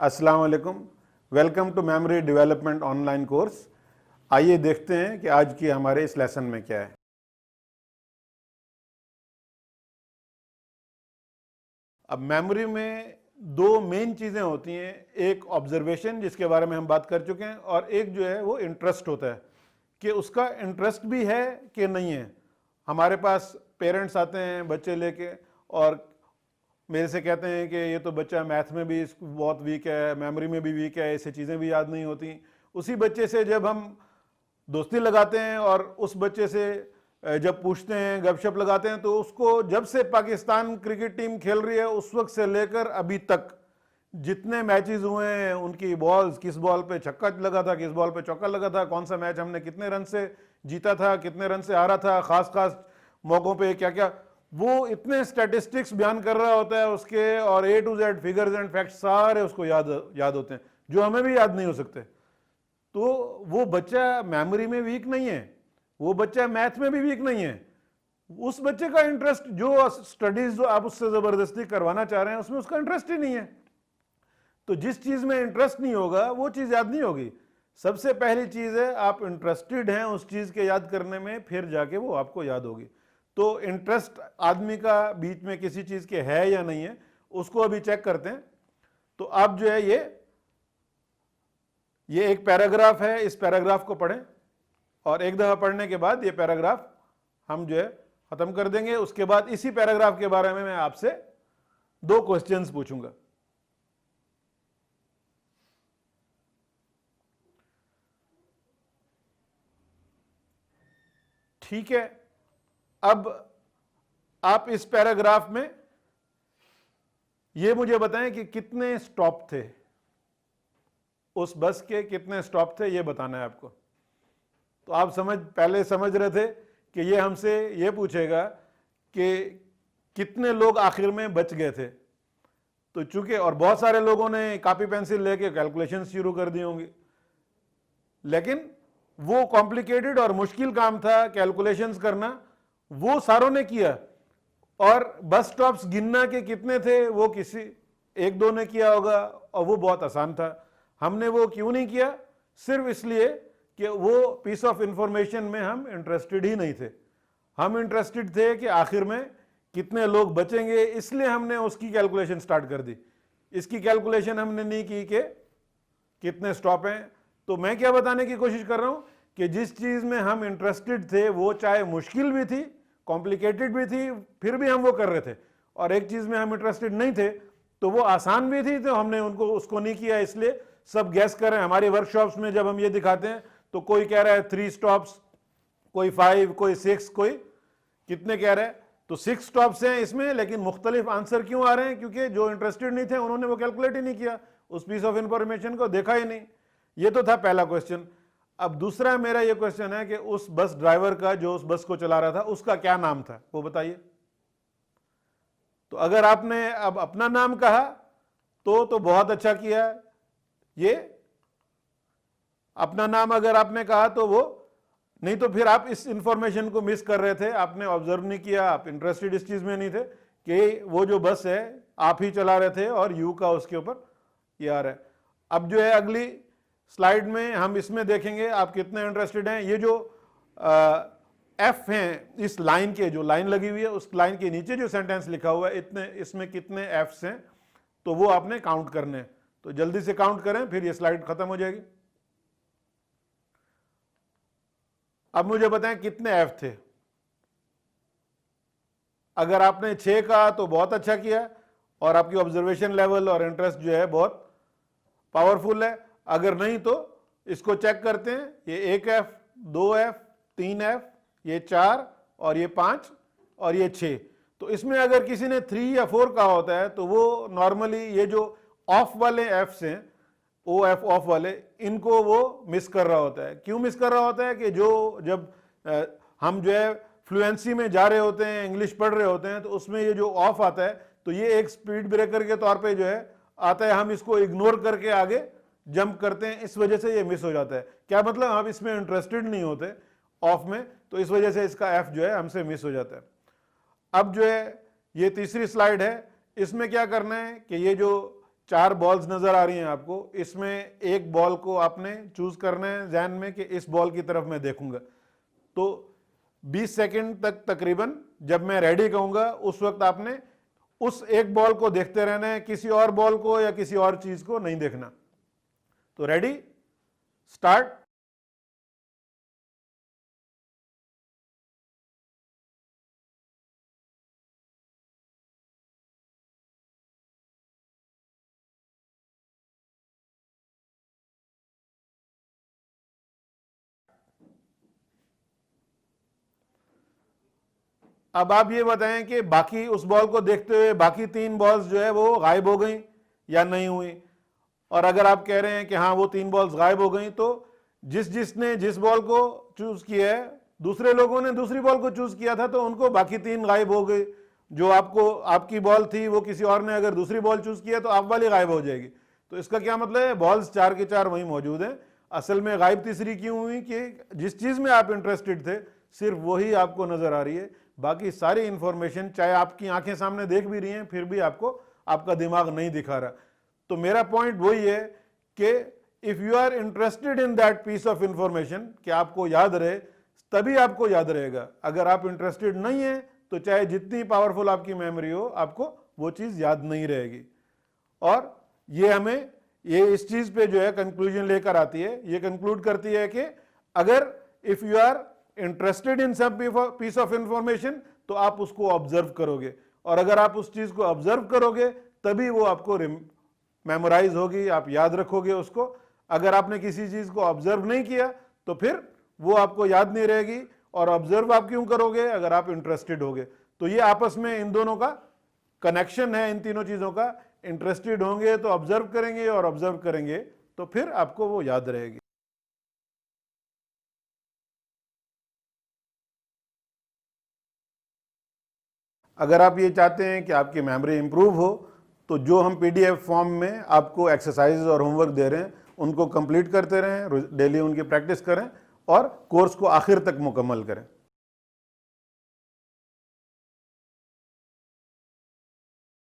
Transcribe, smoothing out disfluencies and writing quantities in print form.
अस्सलाम वालेकुम। Welcome to memory development online course. आइए देखते हैं कि आज की हमारे इस लेसन में क्या है। अब मेमोरी में दो मेन चीज़ें होती हैं, एक ऑब्जर्वेशन जिसके बारे में हम बात कर चुके हैं, और एक जो है वो इंटरेस्ट होता है कि उसका इंटरेस्ट भी है कि नहीं है। हमारे पास पेरेंट्स आते हैं बच्चे लेके और मेरे से कहते हैं कि ये तो बच्चा मैथ में भी बहुत वीक है, मेमोरी में भी वीक है, इसे चीज़ें भी याद नहीं होती। उसी बच्चे से जब हम दोस्ती लगाते हैं और उस बच्चे से जब पूछते हैं, गपशप लगाते हैं, तो उसको जब से पाकिस्तान क्रिकेट टीम खेल रही है उस वक्त से लेकर अभी तक जितने मैचेस हुए हैं, उनकी बॉल्स, किस बॉल पे छक्का लगा था, किस बॉल पे चौका लगा था, कौन सा मैच हमने कितने रन से जीता था, कितने रन से हारा था, खास खास मौकों पे क्या क्या, वो इतने स्टैटिस्टिक्स बयान कर रहा होता है उसके, और A to Z figures and facts सारे उसको याद होते हैं जो हमें भी याद नहीं हो सकते। तो वो बच्चा मेमोरी में वीक नहीं है, वो बच्चा मैथ में भी वीक नहीं है। उस बच्चे का इंटरेस्ट, जो स्टडीज जो आप उससे जबरदस्ती करवाना चाह रहे हैं, उसमें उसका इंटरेस्ट ही नहीं है। तो जिस चीज में इंटरेस्ट नहीं होगा वो चीज याद नहीं होगी। सबसे पहली चीज है आप इंटरेस्टेड हैं उस चीज के याद करने में, फिर जाके वो आपको याद होगी। तो इंटरेस्ट आदमी का बीच में किसी चीज के है या नहीं है, उसको अभी चेक करते हैं। तो आप जो है ये एक पैराग्राफ है, इस पैराग्राफ को पढ़ें और एक दफा पढ़ने के बाद ये पैराग्राफ हम जो है खत्म कर देंगे। उसके बाद इसी पैराग्राफ के बारे में मैं आपसे दो क्वेश्चंस पूछूंगा। ठीक है, अब आप इस पैराग्राफ में ये मुझे बताएं कि कितने स्टॉप थे, उस बस के कितने स्टॉप थे, ये बताना है आपको। तो आप पहले समझ रहे थे कि ये हमसे ये पूछेगा कि कितने लोग आखिर में बच गए थे। तो चूंकि और बहुत सारे लोगों ने कॉपी पेंसिल लेके कैलकुलेशन शुरू कर दी होंगी, लेकिन वो कॉम्प्लिकेटेड और मुश्किल काम था कैलकुलेशंस करना, वो सारों ने किया। और बस स्टॉप्स गिनना के कितने थे वो किसी एक दो ने किया होगा, और वो बहुत आसान था। हमने वो क्यों नहीं किया? सिर्फ इसलिए कि वो पीस ऑफ इंफॉर्मेशन में हम इंटरेस्टेड ही नहीं थे। हम इंटरेस्टेड थे कि आखिर में कितने लोग बचेंगे, इसलिए हमने उसकी कैलकुलेशन स्टार्ट कर दी। इसकी कैलकुलेशन हमने नहीं की कि कितने स्टॉप हैं। तो मैं क्या बताने की कोशिश कर रहा हूं कि जिस चीज में हम इंटरेस्टेड थे वो चाहे मुश्किल भी थी, कॉम्प्लिकेटेड भी थी, फिर भी हम वो कर रहे थे। और एक चीज में हम इंटरेस्टेड नहीं थे तो वो आसान भी थी, तो हमने उसको नहीं किया। इसलिए सब गैस कर रहे हैं। हमारी वर्कशॉप्स में जब हम ये दिखाते हैं तो कोई कह रहा है 3 स्टॉप्स, कोई 5, कोई 6, कोई कितने कह रहे हैं। तो 6 स्टॉप्स हैं इसमें, लेकिन मुख्तलिफ आंसर क्यों आ रहे हैं? क्योंकि जो इंटरेस्टेड नहीं थे उन्होंने वो कैलकुलेट ही नहीं किया, उस पीस ऑफ इंफॉर्मेशन को देखा ही नहीं। ये तो था पहला क्वेश्चन। अब दूसरा मेरा ये क्वेश्चन है कि उस बस ड्राइवर का जो उस बस को चला रहा था उसका क्या नाम था, वो बताइए। तो अगर आपने अब अपना नाम कहा तो बहुत अच्छा किया। ये अपना नाम अगर आपने कहा तो वो, नहीं तो फिर आप इस इंफॉर्मेशन को मिस कर रहे थे, आपने ऑब्जर्व नहीं किया, आप इंटरेस्टेड इस चीज में नहीं थे कि वो जो बस है आप ही चला रहे थे और यू का उसके ऊपर ये आ रहा है। अब जो है अगली स्लाइड में हम इसमें देखेंगे आप कितने इंटरेस्टेड हैं। ये जो एफ हैं, इस लाइन के जो लाइन लगी हुई है उस लाइन के नीचे जो सेंटेंस लिखा हुआ है, इतने इसमें कितने एफ्स हैं, तो वो आपने काउंट करने हैं। तो जल्दी से काउंट करें, फिर ये स्लाइड खत्म हो जाएगी। अब मुझे बताएं कितने एफ थे। अगर आपने 6 कहा तो बहुत अच्छा किया, और आपकी ऑब्जर्वेशन लेवल और इंटरेस्ट जो है बहुत पावरफुल है। अगर नहीं तो इसको चेक करते हैं, ये 1 एफ, 2 एफ, 3 एफ, ये 4, और ये 5, और ये 6। तो इसमें अगर किसी ने 3 या 4 कहा होता है तो वो नॉर्मली ये जो ऑफ वाले एफ्स हैं, ओ एफ ऑफ वाले, इनको वो मिस कर रहा होता है। क्यों मिस कर रहा होता है? कि जब हम जो है फ्लुएंसी में जा रहे होते हैं, इंग्लिश पढ़ रहे होते हैं, तो उसमें ये जो ऑफ आता है तो ये एक स्पीड ब्रेकर के तौर पे जो है आता है, हम इसको इग्नोर करके आगे जंप करते हैं, इस वजह से ये मिस हो जाता है। क्या मतलब? हम इसमें इंटरेस्टेड नहीं होते ऑफ में, तो इस वजह से इसका एफ जो है हमसे मिस हो जाता है। अब जो है ये तीसरी स्लाइड है, इसमें क्या करना है कि ये जो 4 बॉल्स नजर आ रही हैं आपको, इसमें एक बॉल को आपने चूज करना है ध्यान में कि इस बॉल की तरफ मैं देखूंगा। तो 20 सेकंड तक तकरीबन जब मैं रेडी कहूंगा उस वक्त आपने उस एक बॉल को देखते रहना है, किसी और बॉल को या किसी और चीज को नहीं देखना। तो रेडी, स्टार्ट। अब आप ये बताएं कि बाकी उस बॉल को देखते हुए बाकी 3 बॉल्स जो है वो गायब हो गई या नहीं हुई। और अगर आप कह रहे हैं कि हाँ वो 3 बॉल्स गायब हो गई, तो जिसने जिस बॉल को चूज किया है, दूसरे लोगों ने दूसरी बॉल को चूज किया था तो उनको बाकी 3 गायब हो गई। जो आपकी बॉल थी वो किसी और ने अगर दूसरी बॉल चूज किया तो आप वाली गायब हो जाएगी। तो इसका क्या मतलब है, बॉल्स 4 के 4 वहीं मौजूद हैं। असल में गायब तीसरी क्यों हुई कि जिस चीज में आप इंटरेस्टेड थे सिर्फ वही आपको नजर आ रही है, बाकी सारी इंफॉर्मेशन चाहे आपकी आंखें सामने देख भी रही हैं फिर भी आपका दिमाग नहीं दिखा रहा। तो मेरा पॉइंट वही है कि if you are interested in that piece of information कि आपको याद रहे, तभी आपको याद रहेगा। अगर आप इंटरेस्टेड नहीं है तो चाहे जितनी पावरफुल आपकी मेमोरी हो, आपको वो चीज याद नहीं रहेगी। और ये इस चीज पे जो है कंक्लूजन लेकर आती है, ये कंक्लूड करती है कि अगर if you are interested in some piece of information तो आप उसको ऑब्जर्व करोगे, और अगर आप उस चीज को ऑब्जर्व करोगे तभी वो आपको मेमोराइज होगी, आप याद रखोगे उसको। अगर आपने किसी चीज को ऑब्जर्व नहीं किया तो फिर वो आपको याद नहीं रहेगी। और ऑब्जर्व आप क्यों करोगे, अगर आप इंटरेस्टेड होगे। तो ये आपस में इन दोनों का कनेक्शन है, इन तीनों चीजों का। इंटरेस्टेड होंगे तो ऑब्जर्व करेंगे, और ऑब्जर्व करेंगे तो फिर आपको वो याद रहेगी। अगर आप ये चाहते हैं कि आपकी मेमोरी इंप्रूव हो तो जो हम पीडीएफ फॉर्म में आपको एक्सरसाइज और होमवर्क दे रहे हैं उनको कंप्लीट करते रहें, डेली उनकी प्रैक्टिस करें और कोर्स को आखिर तक मुकम्मल करें।